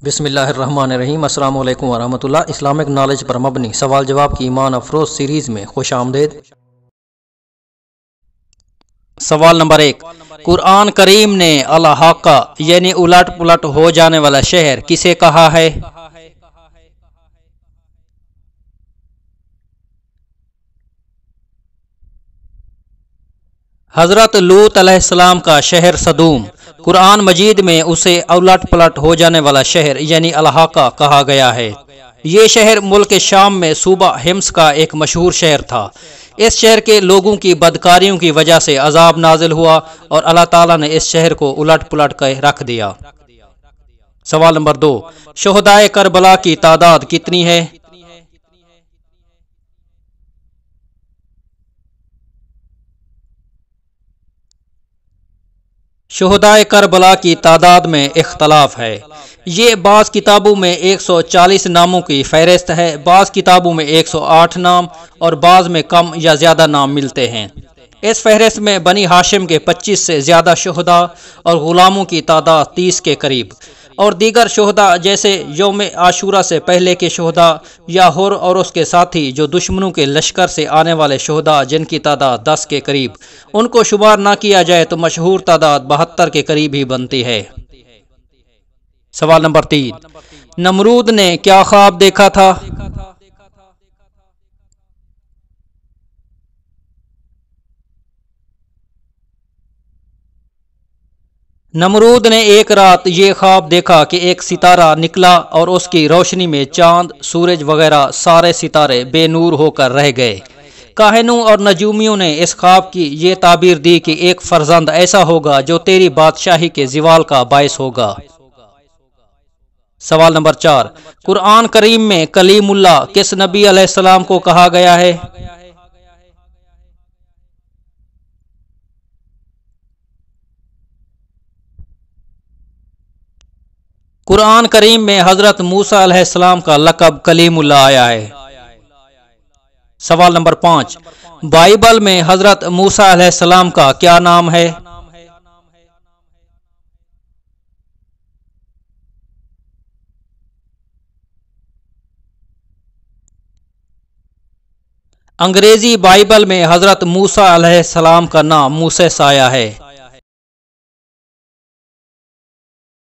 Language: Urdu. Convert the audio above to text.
بسم اللہ الرحمن الرحیم۔ السلام علیکم ورحمۃ اللہ۔ اسلامک نالج پر مبنی سوال جواب کی ایمان افروز سیریز میں خوش آمدید۔ سوال نمبر 1، قرآن کریم نے الحاقہ یعنی الٹ پلٹ ہو جانے والا شہر کسے کہا ہے؟ حضرت لوط علیہ السلام کا شہر سدوم، قرآن مجید میں اسے الٹ پلٹ ہو جانے والا شہر یعنی الحاقہ کہا گیا ہے۔ یہ شہر ملک شام میں صوبہ حمص کا ایک مشہور شہر تھا۔ اس شہر کے لوگوں کی بدکاریوں کی وجہ سے عذاب نازل ہوا اور اللہ تعالیٰ نے اس شہر کو الٹ پلٹ کر رکھ دیا۔ سوال نمبر 2، شہدائے کربلا کی تعداد کتنی ہے؟ شہدائے کربلا کی تعداد میں اختلاف ہے۔ یہ بعض کتابوں میں 140 ناموں کی فہرست ہے، بعض کتابوں میں 108 نام اور بعض میں کم یا زیادہ نام ملتے ہیں۔ اس فہرست میں بنی ہاشم کے 25 سے زیادہ شہداء اور غلاموں کی تعداد 30 کے قریب، اور دیگر شہداء جیسے یوم عاشورہ سے پہلے کے شہداء یا حر اور اس کے ساتھی جو دشمنوں کے لشکر سے آنے والے شہداء جن کی تعداد 10 کے قریب، ان کو شمار نہ کیا جائے تو مشہور تعداد 72 کے قریب ہی بنتی ہے۔ سوال نمبر 3، نمرود نے کیا خواب دیکھا تھا؟ نمرود نے ایک رات یہ خواب دیکھا کہ ایک ستارہ نکلا اور اس کی روشنی میں چاند، سورج وغیرہ سارے ستارے بے نور ہو کر رہ گئے۔ کاہنوں اور نجومیوں نے اس خواب کی یہ تعبیر دی کہ ایک فرزند ایسا ہوگا جو تیری بادشاہی کے زوال کا باعث ہوگا۔ سوال نمبر 4، قرآن کریم میں کلیم اللہ کس نبی علیہ السلام کو کہا گیا ہے؟ قرآن کریم میں حضرت موسیٰ علیہ السلام کا لقب کلیم اللہ آیا ہے۔ سوال نمبر 5، بائبل میں حضرت موسیٰ علیہ السلام کا کیا نام ہے؟ انگریزی بائبل میں حضرت موسیٰ علیہ السلام کا نام موسیس آیا ہے۔